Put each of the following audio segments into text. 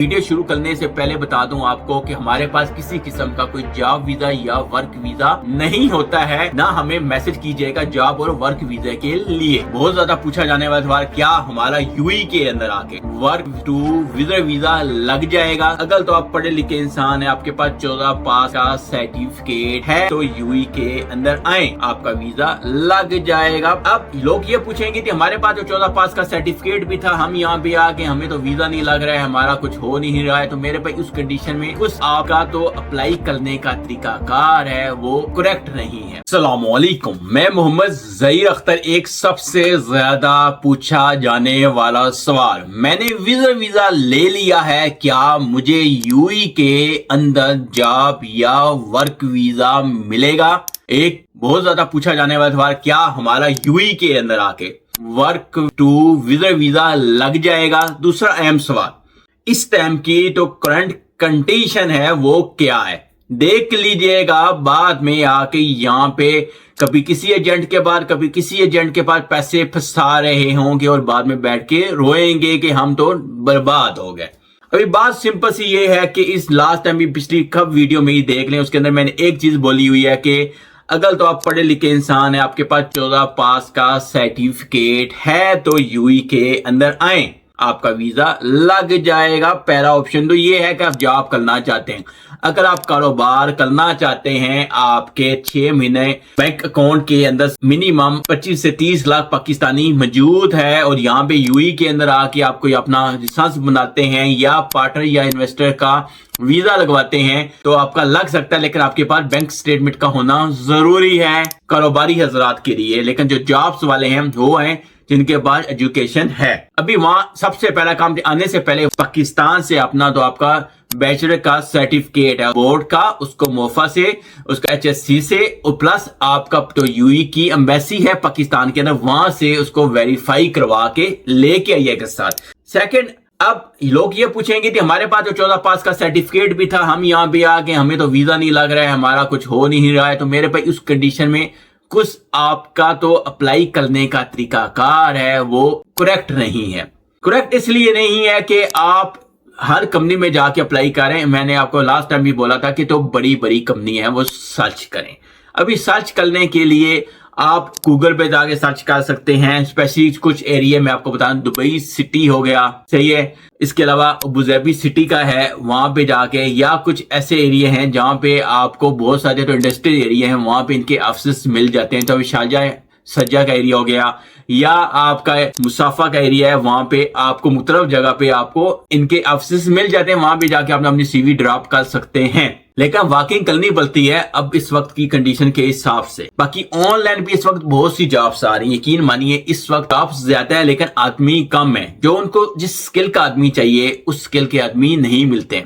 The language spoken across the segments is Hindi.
वीडियो शुरू करने से पहले बता दूं आपको कि हमारे पास किसी किस्म का कोई जॉब वीजा या वर्क वीजा नहीं होता है, ना हमें मैसेज कीजिएगा जॉब और वर्क वीजा के लिए। बहुत ज्यादा पूछा जाने वाला सवाल, क्या हमारा यूएई के अंदर आके वर्क टू विजिटर वीजा लग जाएगा? अगर तो आप पढ़े लिखे इंसान है, आपके पास 14 पास का सर्टिफिकेट है तो यूएई के अंदर आए, आपका वीजा लग जाएगा। अब लोग ये पूछेंगे कि हमारे पास तो 14 पास का सर्टिफिकेट भी था, हम यहाँ पे आके हमें तो वीजा नहीं लग रहा है, हमारा कुछ हो नहीं रहा है, तो मेरे भाई उस कंडीशन में उस आपका तो अप्लाई करने का तरीकाकार है वो करेक्ट नहीं है। अस्सलाम वालेकुम, मैं मोहम्मद ज़हीर अख्तर। एक सबसे ज्यादा पूछा जाने वाला सवाल, मैंने वीजा ले लिया है, क्या मुझे यूएई के अंदर जॉब या वर्क वीजा मिलेगा? एक बहुत ज्यादा पूछा जाने वाला सवाल, क्या हमारा यूएई के अंदर आके वर्क टू विजिटर वीजा लग जाएगा? दूसरा अहम सवाल, इस टाइम की तो करंट कंडीशन है वो क्या है? देख लीजिएगा, बाद में आके यहाँ पे कभी किसी एजेंट के बाद कभी किसी एजेंट के पास पैसे फंसा रहे होंगे और बाद में बैठ के रोएंगे कि हम तो बर्बाद हो गए। अभी बात सिंपल सी ये है कि इस लास्ट टाइम भी पिछली कब वीडियो में ही देख लें, उसके अंदर मैंने एक चीज बोली हुई है कि अगर तो आप पढ़े लिखे इंसान है, आपके पास 14 पास का सर्टिफिकेट है तो यूएई के अंदर आए, आपका वीजा लग जाएगा। पहला ऑप्शन तो ये है कि आप जॉब करना चाहते हैं। अगर आप कारोबार करना चाहते हैं, आपके 6 महीने बैंक अकाउंट के अंदर मिनिमम 25 से 30 लाख पाकिस्तानी मौजूद है और यहाँ पे यूएई के अंदर आके आप कोई अपना लाइसेंस बनाते हैं या पार्टनर या इन्वेस्टर का वीजा लगवाते हैं तो आपका लग सकता है, लेकिन आपके पास बैंक स्टेटमेंट का होना जरूरी है कारोबारी हजरात के लिए। लेकिन जो जॉब्स वाले हैं वो हैं जिनके पास एजुकेशन है। अभी वहां सबसे पहला काम आने से पहले पाकिस्तान से अपना तो आपका बैचलर का सर्टिफिकेट है बोर्ड का, उसको मोफा से, उसका एचएससी से और प्लस आपका तो यूएई की एम्बेसी है पाकिस्तान के अंदर, वहां से उसको वेरीफाई करवा के लेके आइएगा साथ। सेकंड, अब लोग ये पूछेंगे कि हमारे पास तो 14 पास का सर्टिफिकेट भी था, हम यहाँ पे आके हमें तो वीजा नहीं लग रहा है, हमारा कुछ हो नहीं रहा है, तो मेरे भाई उस कंडीशन में कुछ आपका तो अप्लाई करने का तरीकाकार है वो करेक्ट नहीं है। करेक्ट इसलिए नहीं है कि आप हर कंपनी में जाके अप्लाई करें। मैंने आपको लास्ट टाइम भी बोला था कि तो बड़ी बड़ी कंपनी है वो सर्च करें। अभी सर्च करने के लिए आप गूगल पे जाके सर्च कर सकते हैं, स्पेशली कुछ एरिया में आपको बता, दुबई सिटी हो गया, सही है, इसके अलावा अबुधाबी सिटी का है, वहां पे जाके, या कुछ ऐसे एरिया हैं जहां पे आपको बहुत सारे तो इंडस्ट्रियल एरिया हैं, वहां पे इनके ऑफिस मिल जाते हैं। तो अभी शारजाह सज्जा का एरिया हो गया या आपका मुसाफा का एरिया है, वहां पे आपको मुख्तलिफ जगह पे आपको इनके ऑफिस मिल जाते हैं, वहां पे जाके आप अपनी सीवी ड्रॉप कर सकते हैं। लेकिन वॉकिंग करनी पड़ती है अब इस वक्त की कंडीशन के हिसाब से। बाकी ऑनलाइन भी इस वक्त बहुत सी जॉब्स आ रही हैं, यकीन मानिए इस वक्त जॉब्स ज्यादा है लेकिन आदमी कम है। जो उनको जिस स्किल का आदमी चाहिए उस स्किल के आदमी नहीं मिलते,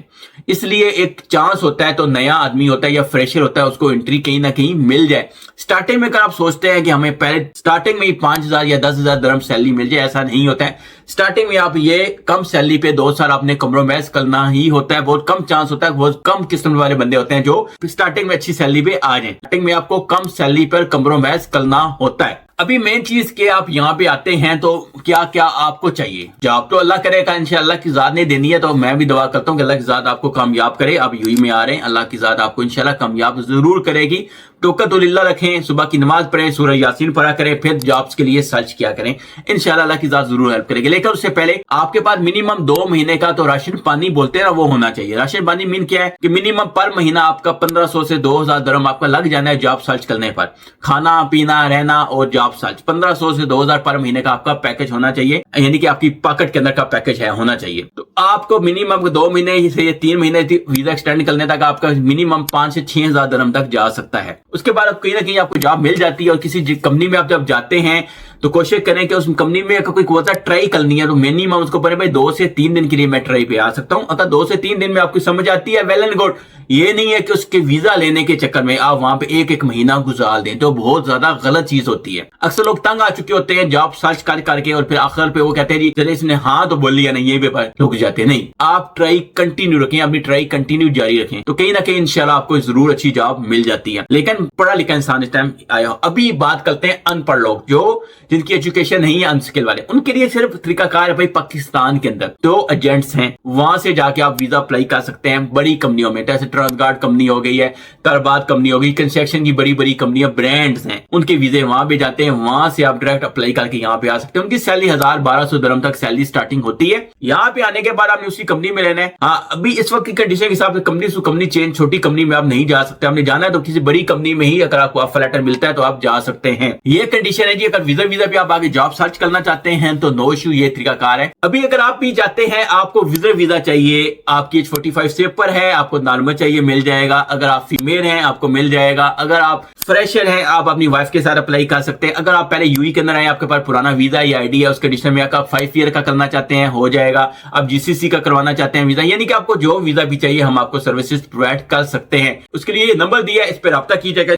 इसलिए एक चांस होता है तो नया आदमी होता है या फ्रेशर होता है उसको एंट्री कहीं ना कहीं मिल जाए। स्टार्टिंग में अगर आप सोचते हैं कि हमें पहले स्टार्टिंग में ही 5,000 या 10,000 दरम सैलरी मिल जाए, ऐसा नहीं होता है। स्टार्टिंग में आप ये कम सैलरी पे 2 साल आपने कम्प्रोमाइज करना ही होता है। बहुत कम चांस होता है, बहुत कम किस्म वाले बंदे होते हैं जो स्टार्टिंग में अच्छी सैलरी पे आ जाए। स्टार्टिंग में आपको कम सैलरी पर कम्प्रोमाइज करना होता है। अभी मेन चीज के आप यहाँ पे आते हैं तो क्या क्या आपको चाहिए? जॉब तो अल्लाह करेगा, इंशाअल्लाह की ज़ात ने देनी है, तो मैं भी दुआ करता हूँ कि अल्लाह की ज़ात आपको कामयाब करे। आप यूएई में आ रहे हैं, अल्लाह की ज़ात आपको इंशाअल्लाह कामयाब जरूर करेगी। तवक्कुल रखें, सुबह की नमाज पढ़ें, सूरह यासीन पढ़ा करें, फिर जॉब्स के लिए सर्च किया करें, इंशाअल्लाह अल्लाह की ज़ात जरूर हेल्प करेगी। लेकिन उससे पहले आपके पास मिनिमम 2 महीने का तो राशन पानी बोलते हैं ना, वो होना चाहिए। राशन पानी मीन क्या है कि मिनिमम पर महीना आपका 1500 से 2,000 दरम आपका लग जाना है जॉब सर्च करने पर। खाना पीना रहना और जॉब सर्च 1500 से 2,000 पर महीने का आपका पैकेज होना चाहिए, यानी कि आपकी पॉकेट के अंदर का पैकेज है होना चाहिए। तो आपको मिनिमम 2 महीने से 3 महीने वीजा एक्सटेंड करने तक आपका मिनिमम 5 से 6,000 दरम तक जा सकता है। उसके बाद अब कहीं ना कहीं आपको जॉब मिल जाती है और किसी कंपनी में आप जब जाते हैं तो कोशिश करें कि उस कंपनी में कोई कोटा ट्राई करनी है तो मिनिमम उसको पहले भाई 2 से 3 दिन के लिए मैं ट्राई पे आ सकता हूं। अगर 2 से 3 दिन में आपको समझ आती है वेल एंड गुड, ये नहीं है कि उसके वीजा लेने के चक्कर में आप वहां पे एक महीना गुजार दें, तो बहुत ज्यादा गलत चीज होती है। अक्सर लोग तंग आ चुके होते हैं जॉब सर्च कर करके और फिर आखिर पे वो कहते हैं जी चले इसने हाँ तो बोल लिया, नहीं ये भी रुक जाते हैं। नहीं, आप ट्राई कंटिन्यू रखें, अपनी ट्राई कंटिन्यू जारी रखें, तो कहीं ना कहीं इंशाल्लाह आपको जरूर अच्छी जॉब मिल जाती है। लेकिन पढ़ा लिखा इंसान इस टाइम आया हो। अभी बात करते हैं अनपढ़ लोग जो जिनकी एजुकेशन नहीं है, अनस्किल वाले, उनके लिए सिर्फ तरीकाकार है भाई, पाकिस्तान के अंदर जो एजेंट्स हैं वहां से जाके आप वीजा अप्लाई कर सकते हैं बड़ी कंपनियों में, जैसे ट्रांसगार्ड कंपनी हो गई है, तरबाद कंपनी हो गई, कंस्ट्रक्शन की बड़ी बड़ी कंपनियां, ब्रांड्स हैं, उनके वीजे वहां पे जाते हैं, वहां से आप डायरेक्ट अप्लाई करके यहाँ पे आ सकते हैं। उनकी सैलरी 1000-1200 दिरहम तक सैलरी स्टार्टिंग होती है। यहाँ पे आने के बाद आपने उसी कंपनी में रहना है। हाँ, अभी इस वक्त की कंडीशन के हिसाब से कंपनी टू कंपनी चेंज, छोटी कंपनी में आप नहीं जा सकते, आपने जाना है तो किसी बड़ी कंपनी में ही अगर आपको ऑफर लेटर मिलता है तो आप जा सकते हैं। ये कंडीशन है जी। अगर वीजा पे आप आगे जॉब सर्च करना चाहते हैं तो नो इशू, ये तरीकाकार है। अभी अगर आप भी जाते हैं, आपको वीजा चाहिए, आपकी एज 45 से ऊपर है, आपको नॉर्मल चाहिए, मिल जाएगा। अगर आप फीमेल हैं आपको मिल जाएगा। अगर आप फ्रेशर हैं आप अपनी वाइफ के साथ अप्लाई कर सकते हैं। अगर आप पहले यूएई के अंदर आए, आपके पास पुराना वीजा या आईडी है, उस कंडीशन में आप 5 ईयर का करना चाहते हैं, हो जाएगा। आप जीसीसी का करवाना चाहते हैं वीजा, यानी कि आपको जो वीजा भी चाहिए हम आपको सर्विसेज प्रोवाइड कर सकते हैं। उसके लिए नंबर दिया है, इस पर रब्ता कीजिएगा।